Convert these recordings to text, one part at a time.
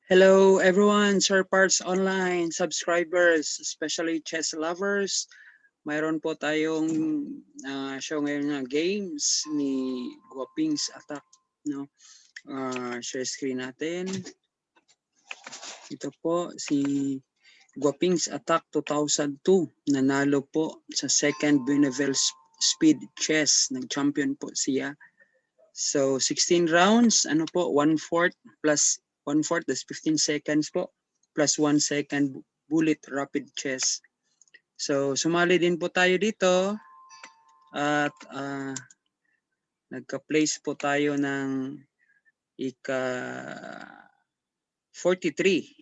Hello everyone, Sir Parts Online subscribers, especially chess lovers. Mayroon po tayong show ngayon na games ni Guapings Attack. No? Share screen natin. Ito po si Guapings Attack 2002. Nanalo po sa second Buenaville Speed Chess. Nag-champion po siya. So 16 rounds, ano po, 1/4 plus 1/4, that's 15 seconds po, plus 1 second bullet rapid chess. So sumali din po tayo dito at nagka-place po tayo ng ika 43,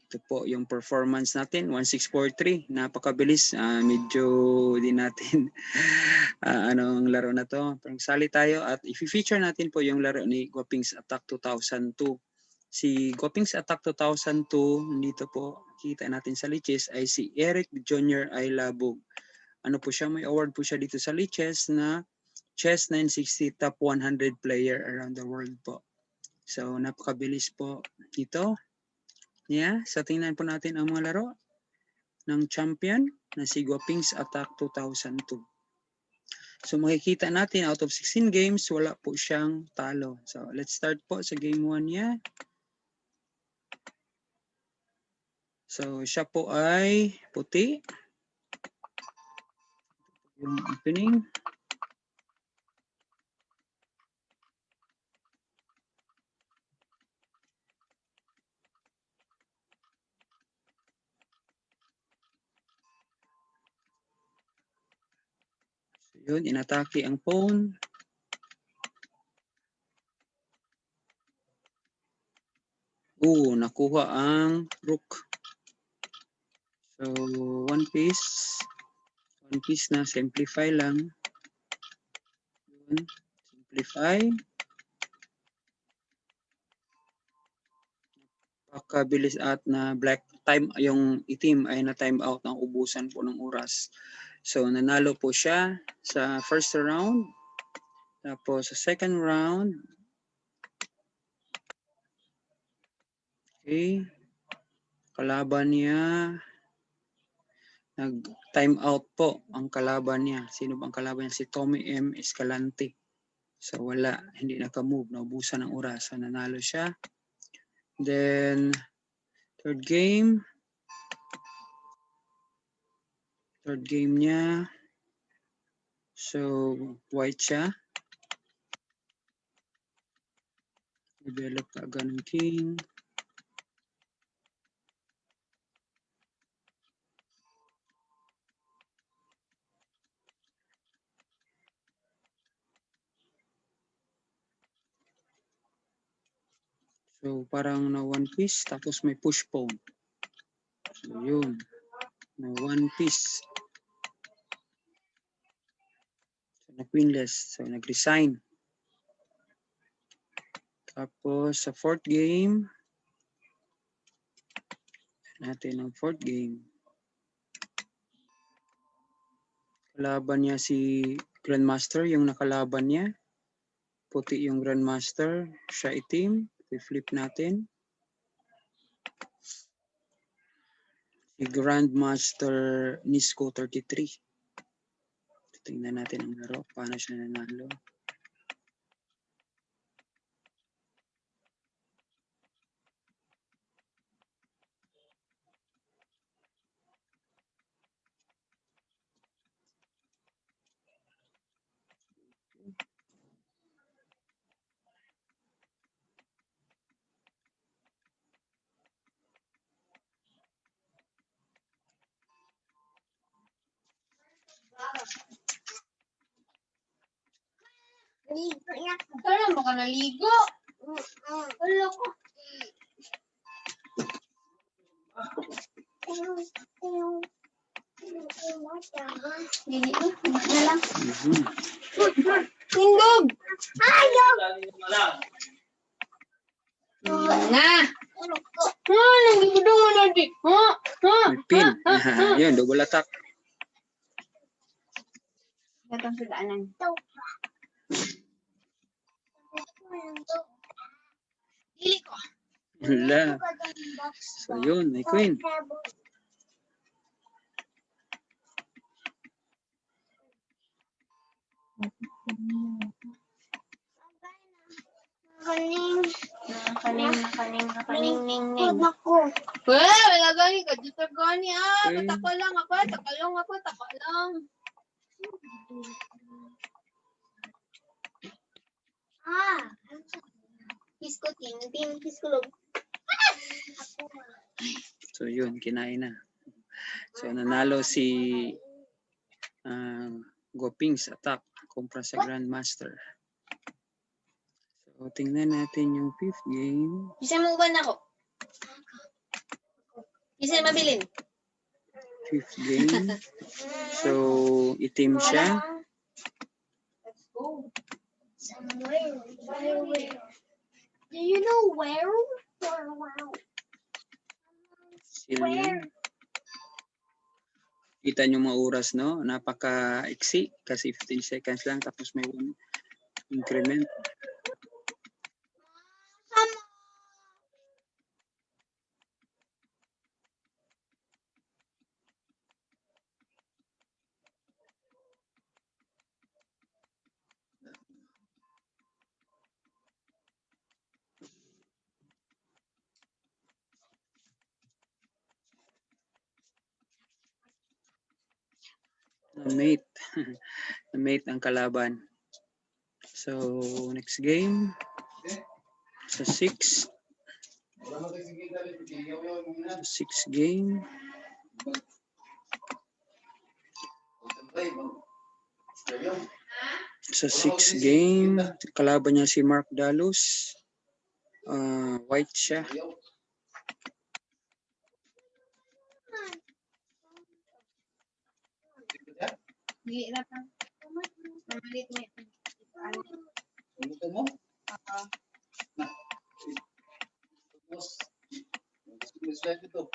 ito po yung performance natin, 1643, napakabilis. Medyo din natin anong laro na to. Sali tayo at i-feature natin po yung laro ni Guapings Attack 2002. Si Guapings Attack 2002, dito po kita natin sa Lichess ay si Eric Jr. Aylabog. Ano po siya, may award po siya dito sa Lichess na Chess 960 Top 100 Player around the world po. So napakabilis po dito. Yeah, so tingnan po natin ang mga laro ng champion na si Guapings Attack 2002. So makikita natin out of 16 games, wala po siyang talo. So let's start po sa game 1 niya. So siya po ay puti. Yung opening. Yun, inatake ang pawn. Nakuha ang rook. So, one piece. One piece na, simplify lang. Yun, simplify. Pagkabilis at na black time, yung itim ay na time out ng ubusan po ng oras. So, nanalo po siya sa first round. Tapos, sa second round, okay, kalaban niya, nag-time out po ang kalaban niya. Sino bang kalaban niya? Si Tommy M. Escalante. So, wala, hindi naka-move, naubusan ng oras. So, nanalo siya. Then, third game niya. So, white siya. Develop agad ng king. So, parang na one piece, tapos may push pawn. So, yun. Na one piece. So, na-queenless. So, nag-resign. Tapos, sa fourth game, natin ang fourth game. Kalaban niya si Grandmaster, yung nakalaban niya. Puti yung Grandmaster, siya itim. I-flip natin. Si Grandmaster Nisco 33. Tingnan natin ang laro, paano siya nanalo. Ligo na. Kaya mo ka naligo? Wala ko. Dili ko. Wala lang. Tindog! Ayaw! Na! Nagigudong mo na di. May pin. Yun, double attack. Gatong sa daanan. Wala. So yun, may queen. Nakaning, ning. Well, wala gani ka. Dito gani Okay. Matako lang ako. Tako lang. Kisko, ting, kisko lang. So yun, kinain na. So nanalo si Goping's attack kumpara sa Grandmaster. So tingnan natin yung 5th game. Bisa mo uban ako. Bisa mabilin. 5th game. So itim siya. Let's go. Somewhere. Do you know where? Sila. Kita nyo mga oras, no? Napaka-iksi kasi 15 seconds lang tapos may one increment. Na-mate. Na-mate ang kalaban. So, next game. Sa 6. Sa 6th game. Sa 6th game, kalaban niya si Mark Dalus. White siya. Hindi na pa. Mamalit mo yan. Ano mo? Slide ito.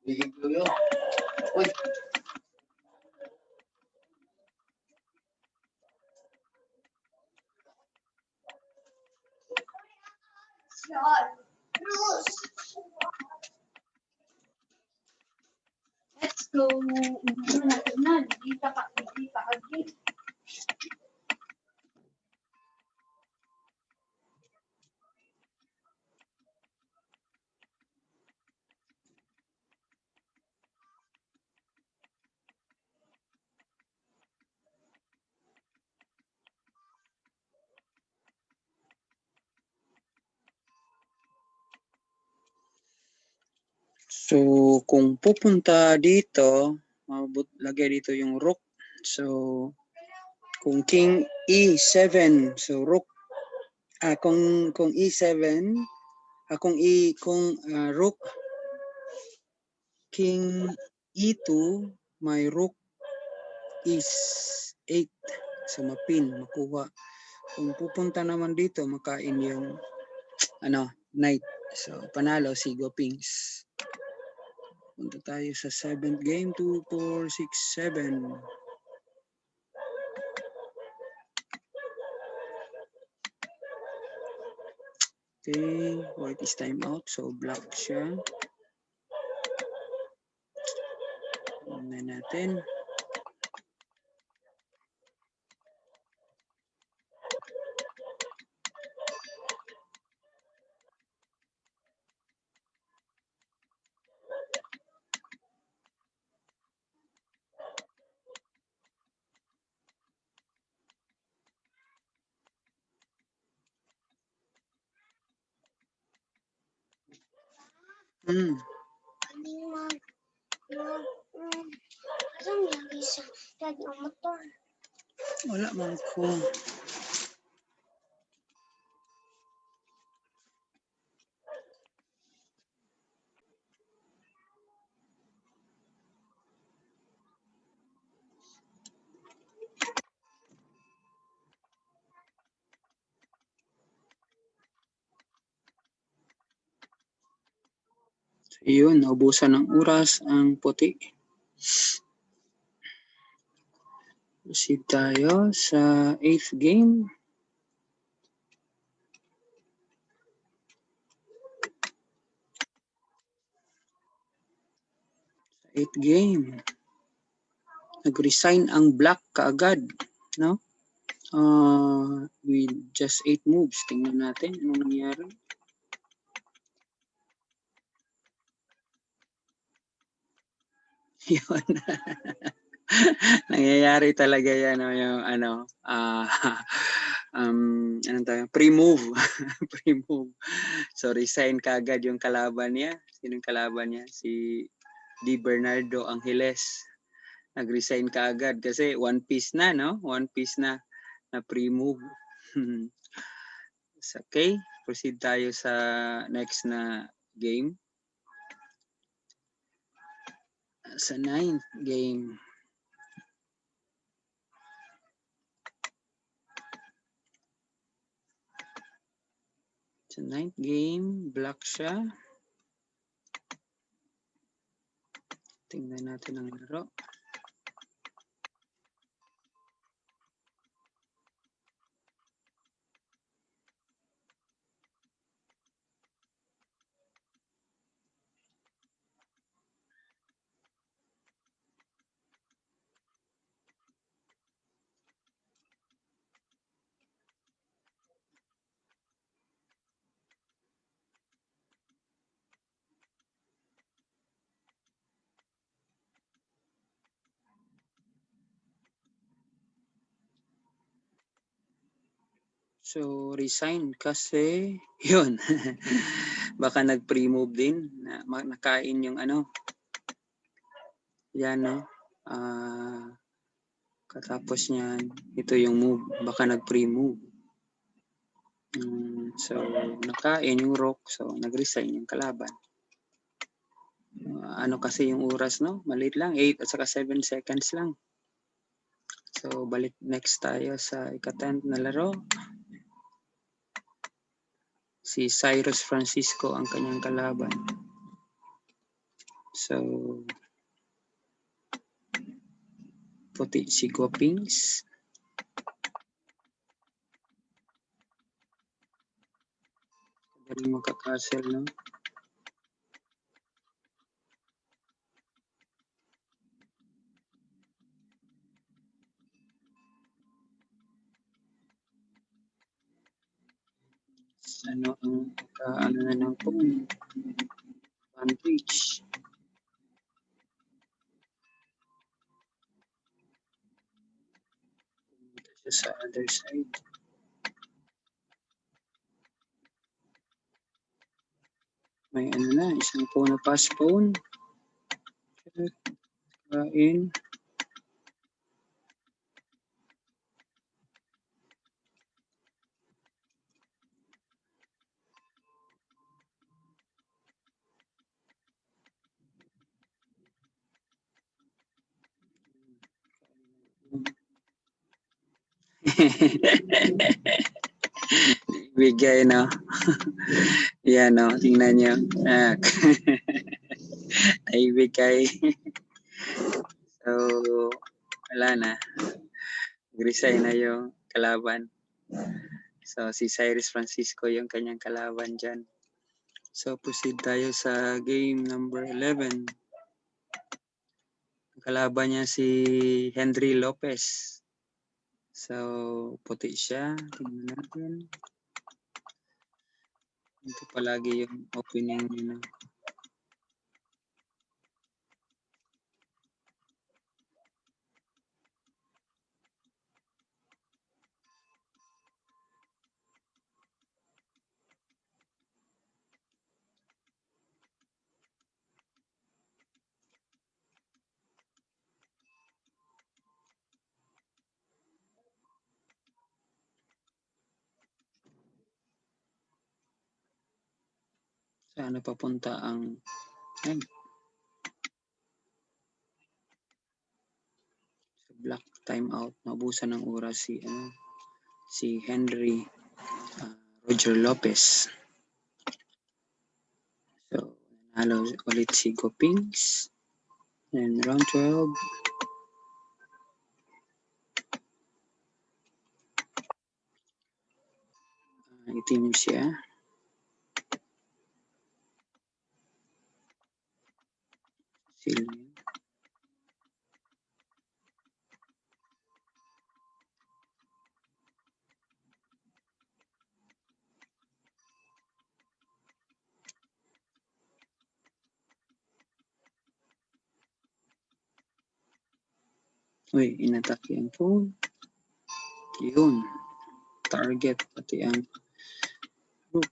Bigig ko yun. Uy! Let's go. Hindi pa agree. So, kung pupunta dito, lagay dito yung rook. So, kung king e7, so rook, kung e7, kung rook, king e2, may rook is 8. So, mapin, makuha. Kung pupunta naman dito, makain yung knight. So, panalo si Gopings. Punta tayo sa 7th game, 2, 4, 6, 7. Okay, white is time out, so black siya. Tingnan natin. Wala man ko. Yun, naubusan ng oras ang puti. Proceed tayo sa 8th game. Sa 8th game. Nag-resign ang black kaagad, no? With just 8 moves. Tingnan natin anong nangyari. Yun. Nangyayari talaga yan, no? Yung ano, anong tayo? Pre-move. Pre-move. So, resign kaagad yung kalaban niya. Sinong kalaban niya? Si Di Bernardo Angeles. Nag-resign kaagad kasi one piece na, no? One piece na pre-move. So, okay, proceed tayo sa next na game. Sa 9th game. Sa 9th game, black siya. Tingnan natin ang laro. So, resign kasi, yun. Baka nag-pre-move din. Nakain yung ano. Yan, no? Katapos niyan, ito yung move. Baka nag-pre-move. So, nakain yung rook. So, nag-resign yung kalaban. Ano kasi yung oras, no? Maliit lang. 8 at saka 7 seconds lang. So, balik next tayo sa ika-10th na laro. Si Cyrus Francisco ang kanyang kalaban. So, puti si Gopings. Dali magka-castle, no? Ano ang ano na lang po, advantage. Pumunta siya sa other side. May ano na, isang pawn na pass pawn. Kain. Bigay, no? Yan, no? Tingnan nyo. Naibigay. So, wala na. Resign na yung kalaban. So, si Cyrus Francisco yung kanyang kalaban dyan. So, proceed tayo sa game number 11. Kalaban niya si Henry Lopez. So, puti siya. Tingnan natin. Ito palagi yung opening niya. Saan papunta ang black timeout? Naubusan ng oras si Henry Roger Lopez. So, Halo ulit si Gopings. And round 12. Itim siya. Silver. Uy, inatak yan po. Yun. Target pati ang rook.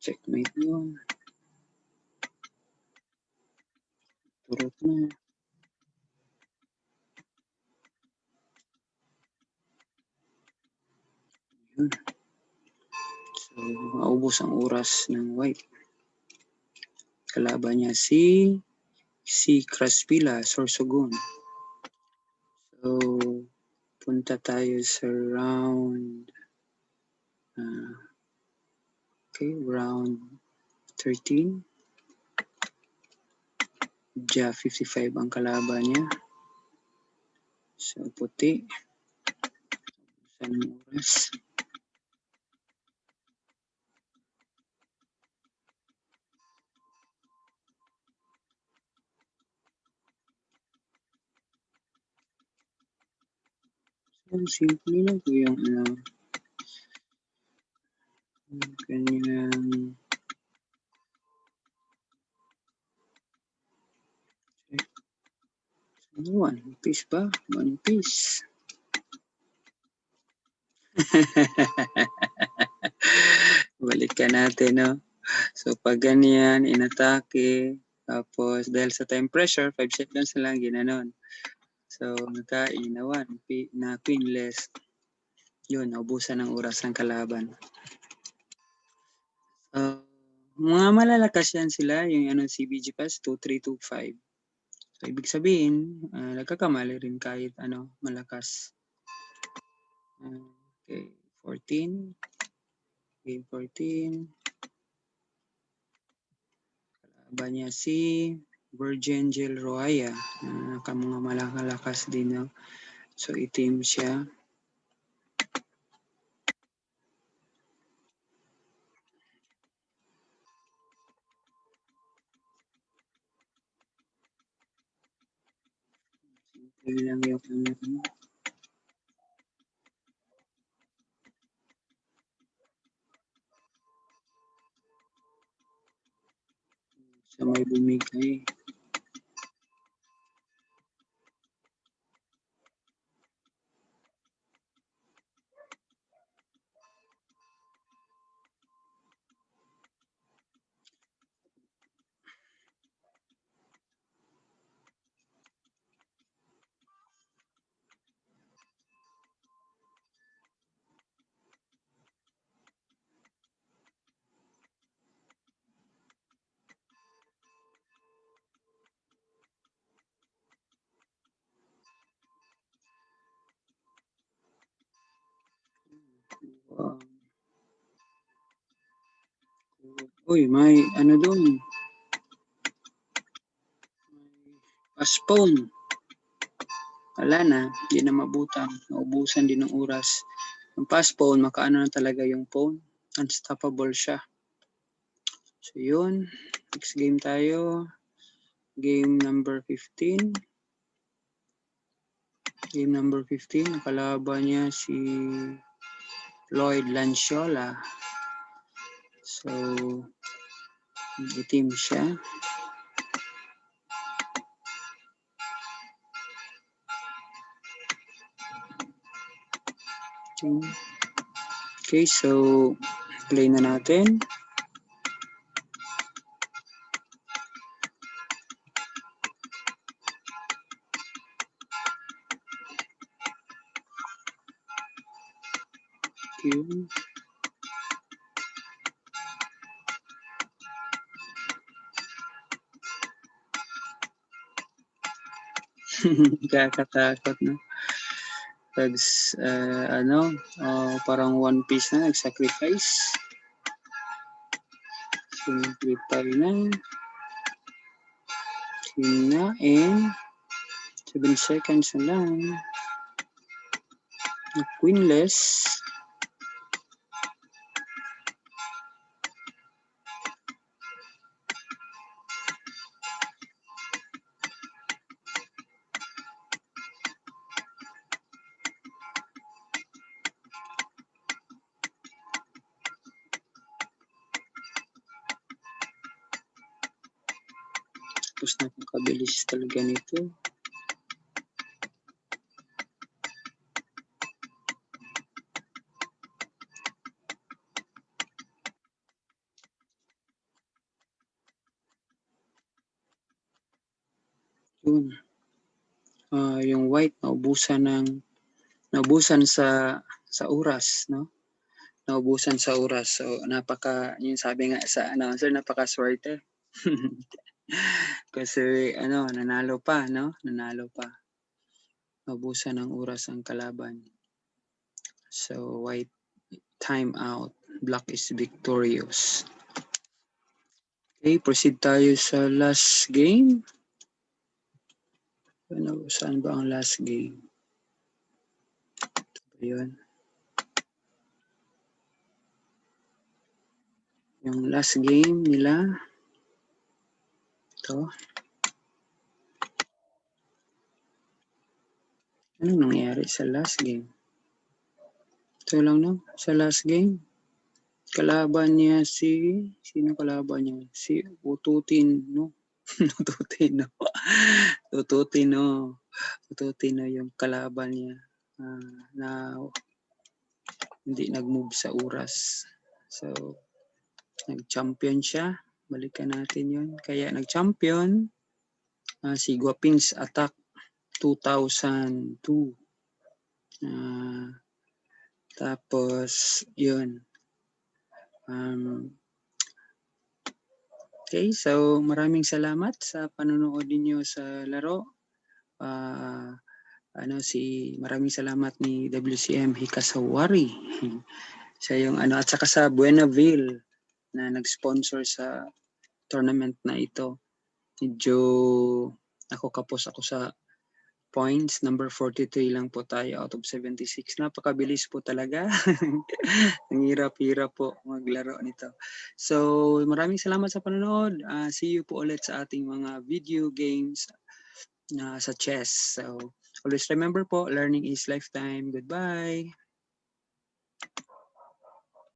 Checkmate yun. Turot na. Yun. So, maubos ang oras ng white. Kalaban niya si Kraspila Sorsogon. So, punta tayo sa round round 13. Ja 55 ang kalaban niya. So, puti. Saan ang oras? So, simple lang po yung kanyang One Piece ba? One Piece. Balikan natin, no? So, pag ganyan, inatake, tapos dahil sa time pressure, 5 seconds na lang, ginanon. So, nagkain na na queenless. Yun, naubusan ng oras ng kalaban. Mga malalakas yan sila, yung CBG Pass, 2325. So, ibig sabihin, nagkakamali rin kahit malakas. Okay, 14. Game 14. Kalaban niya si Virgin Gil Roaya. Mga malalakas din. No? So, itim siya. Simple lang yung sa may bumigay. Uy, may doon. Postpone. Wala na, hindi na mabutan. Naubusan din ng oras. Yung postpone, makaano na talaga yung phone. Unstoppable siya. So, yun. Next game tayo. Game number 15. Game number 15. Nakalaban niya si Lloyd Lanciola. So, itim siya. Okay, so play na natin. Okay. Kakatakot na. Parang One Piece na nag-sacrifice. Simplify na. Yun na, and 7 seconds na lang. Queenless. Tapos napakabilis talaga nito. Yun. Yung white naubusan sa oras, no? Naubusan sa oras. So yung sabi nga sa announcer, napakaswerte. Kasi nanalo pa, no? Nanalo pa. Naubusan ng oras ang kalaban. So white time out. Black is victorious. Okay, proceed tayo sa last game. Saan ba ang last game? Ayun. Yung last game nila. Ito. Ano nangyari sa last game? Ito lang, no? Sa last game. Kalaban niya sino kalaban niya? Si Ututino, no? Ututino. Ututino yung kalaban niya. Na hindi nag-move sa oras. So, nag-champion siya. Balikan natin yun. Kaya nag-champion si Guapings Attack 2002. Tapos, yun. Okay, so maraming salamat sa panonood niyo sa laro. Maraming salamat ni WCM Hikasawari. Siya yung at saka sa Buenaville na nag-sponsor sa tournament na ito. Medyo kapos ako sa points. Number 43 lang po tayo out of 76. Napakabilis po talaga. Ang hirap-hirap po maglaro nito. So, maraming salamat sa panonood. See you po ulit sa ating mga video games sa chess. So, always remember po, learning is lifetime. Goodbye!